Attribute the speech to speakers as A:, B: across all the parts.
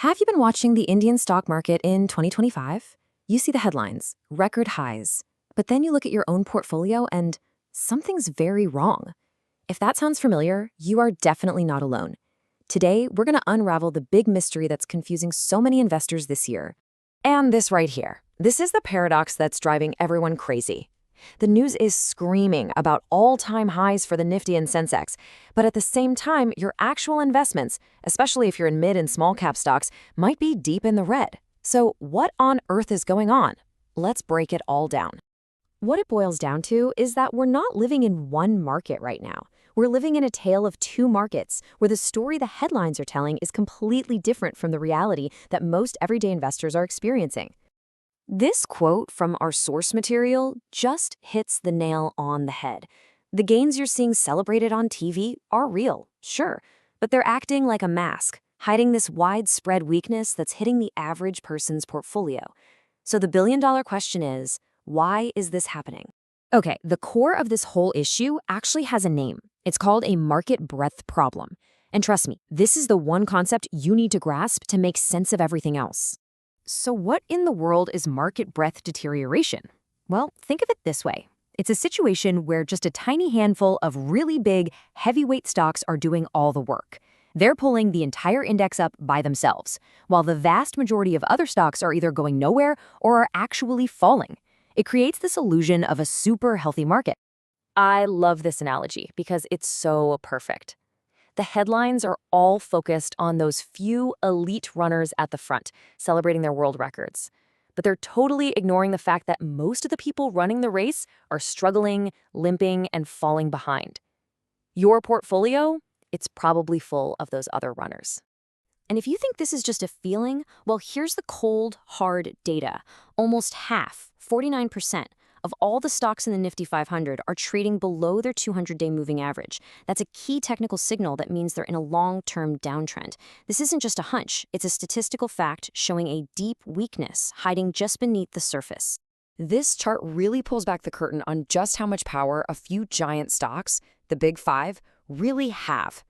A: Have you been watching the Indian stock market in 2025? You see the headlines, record highs, but then you look at your own portfolio and something's very wrong. If that sounds familiar, you are definitely not alone. Today, we're going to unravel the big mystery that's confusing so many investors this year. And this right here. This is the paradox that's driving everyone crazy. The news is screaming about all-time highs for the Nifty and Sensex, but at the same time, your actual investments, especially if you're in mid and small cap stocks, might be deep in the red. So what on earth is going on? Let's break it all down. What it boils down to is that we're not living in one market right now. We're living in a tale of two markets, where the story the headlines are telling is completely different from the reality that most everyday investors are experiencing. This quote from our source material just hits the nail on the head. The gains you're seeing celebrated on TV are real, sure, but they're acting like a mask, hiding this widespread weakness that's hitting the average person's portfolio. So the billion-dollar question is, why is this happening? Okay, the core of this whole issue actually has a name. It's called a market breadth problem. And trust me, this is the one concept you need to grasp to make sense of everything else. So what in the world is market breadth deterioration? Well, think of it this way. It's a situation where just a tiny handful of really big, heavyweight stocks are doing all the work. They're pulling the entire index up by themselves, while the vast majority of other stocks are either going nowhere or are actually falling. It creates this illusion of a super healthy market. I love this analogy because it's so perfect. The headlines are all focused on those few elite runners at the front, celebrating their world records. But they're totally ignoring the fact that most of the people running the race are struggling, limping, and falling behind. Your portfolio, it's probably full of those other runners. And if you think this is just a feeling, well, here's the cold, hard data. Almost half, 49%, of all the stocks in the Nifty500 are trading below their 200-day moving average. That's a key technical signal that means they're in a long-term downtrend. This isn't just a hunch, it's a statistical fact showing a deep weakness hiding just beneath the surface. This chart really pulls back the curtain on just how much power a few giant stocks, the Big Five, really have.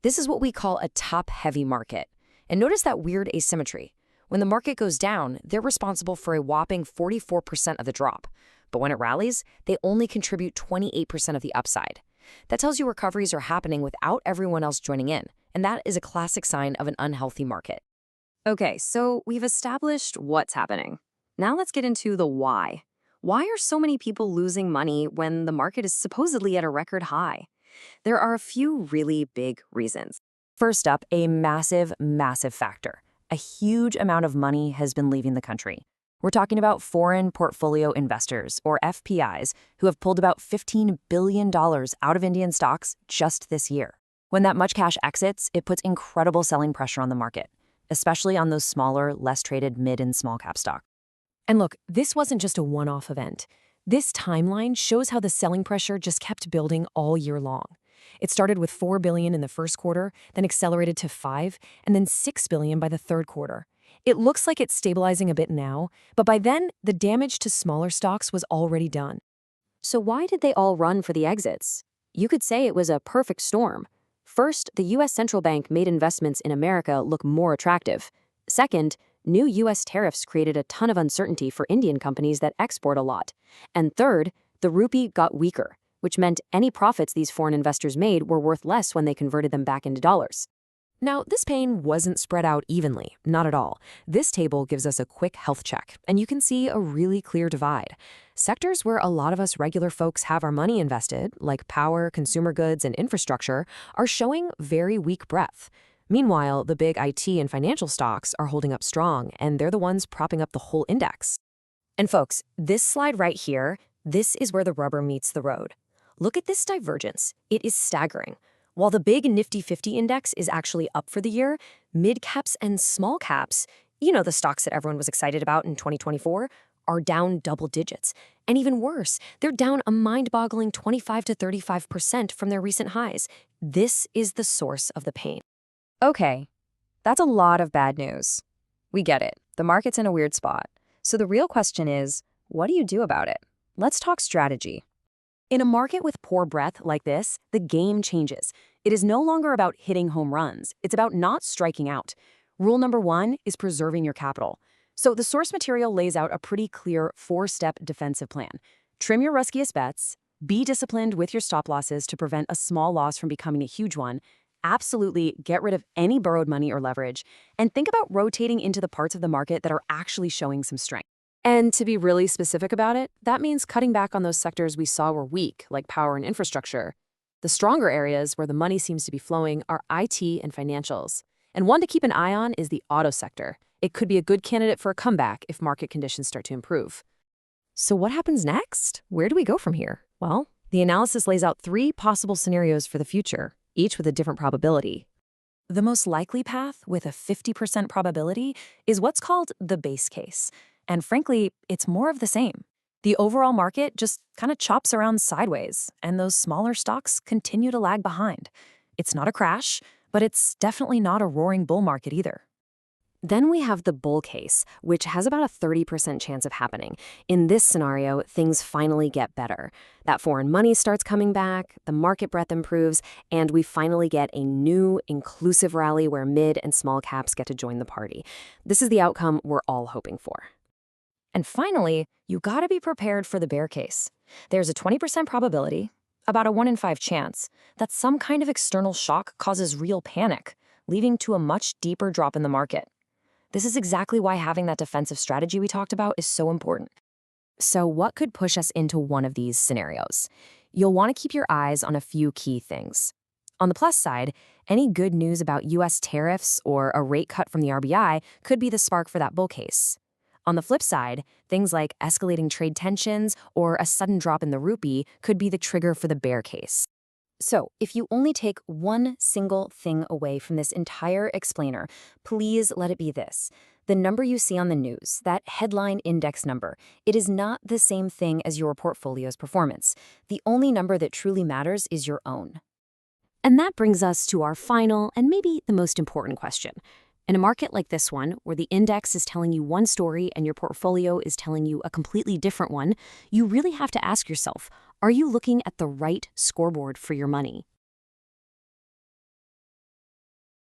A: This is what we call a top-heavy market. And notice that weird asymmetry. When the market goes down, they're responsible for a whopping 44% of the drop. But when it rallies, they only contribute 28% of the upside. That tells you recoveries are happening without everyone else joining in, and that is a classic sign of an unhealthy market. Okay, so we've established what's happening. Now let's get into the why. Why are so many people losing money when the market is supposedly at a record high? There are a few really big reasons. First up, a massive, massive factor. A huge amount of money has been leaving the country. We're talking about foreign portfolio investors, or FPIs, who have pulled about $15 billion out of Indian stocks just this year. When that much cash exits, it puts incredible selling pressure on the market, especially on those smaller, less traded mid and small cap stocks. And look, this wasn't just a one-off event. This timeline shows how the selling pressure just kept building all year long. It started with $4 billion in the first quarter, then accelerated to $5 billion, and then $6 billion by the third quarter. It looks like it's stabilizing a bit now, but by then, the damage to smaller stocks was already done. So why did they all run for the exits? You could say it was a perfect storm. First, the U.S. central bank made investments in America look more attractive. Second, new U.S. tariffs created a ton of uncertainty for Indian companies that export a lot. And third, the rupee got weaker, which meant any profits these foreign investors made were worth less when they converted them back into dollars. Now, this pain wasn't spread out evenly, not at all. This table gives us a quick health check, and you can see a really clear divide. Sectors where a lot of us regular folks have our money invested, like power, consumer goods, and infrastructure, are showing very weak breadth. Meanwhile, the big IT and financial stocks are holding up strong, and they're the ones propping up the whole index. And folks, this slide right here, this is where the rubber meets the road. Look at this divergence. It is staggering. While the big Nifty50 index is actually up for the year, mid-caps and small caps, the stocks that everyone was excited about in 2024, are down double digits. And even worse, they're down a mind-boggling 25 to 35% from their recent highs. This is the source of the pain. Okay, that's a lot of bad news. We get it. The market's in a weird spot. So the real question is, what do you do about it? Let's talk strategy. In a market with poor breadth like this, the game changes. It is no longer about hitting home runs. It's about not striking out. Rule number 1 is preserving your capital. So the source material lays out a pretty clear 4-step defensive plan. Trim your riskiest bets, be disciplined with your stop losses to prevent a small loss from becoming a huge one, absolutely get rid of any borrowed money or leverage, and think about rotating into the parts of the market that are actually showing some strength. And to be really specific about it, that means cutting back on those sectors we saw were weak, like power and infrastructure. The stronger areas where the money seems to be flowing are IT and financials. And one to keep an eye on is the auto sector. It could be a good candidate for a comeback if market conditions start to improve. So what happens next? Where do we go from here? Well, the analysis lays out 3 possible scenarios for the future, each with a different probability. The most likely path, with a 50% probability, is what's called the base case. And frankly, it's more of the same. The overall market just kind of chops around sideways, and those smaller stocks continue to lag behind. It's not a crash, but it's definitely not a roaring bull market either. Then we have the bull case, which has about a 30% chance of happening. In this scenario, things finally get better. That foreign money starts coming back, the market breadth improves, and we finally get a new, inclusive rally where mid and small caps get to join the party. This is the outcome we're all hoping for. And finally, you gotta be prepared for the bear case. There's a 20% probability, about a 1 in 5 chance, that some kind of external shock causes real panic, leading to a much deeper drop in the market. This is exactly why having that defensive strategy we talked about is so important. So what could push us into one of these scenarios? You'll want to keep your eyes on a few key things. On the plus side, any good news about US tariffs or a rate cut from the RBI could be the spark for that bull case. On the flip side, things like escalating trade tensions or a sudden drop in the rupee could be the trigger for the bear case. So, if you only take one single thing away from this entire explainer, please let it be this. The number you see on the news, that headline index number, it is not the same thing as your portfolio's performance. The only number that truly matters is your own. And that brings us to our final and maybe the most important question. In a market like this one, where the index is telling you one story and your portfolio is telling you a completely different one, you really have to ask yourself, are you looking at the right scoreboard for your money?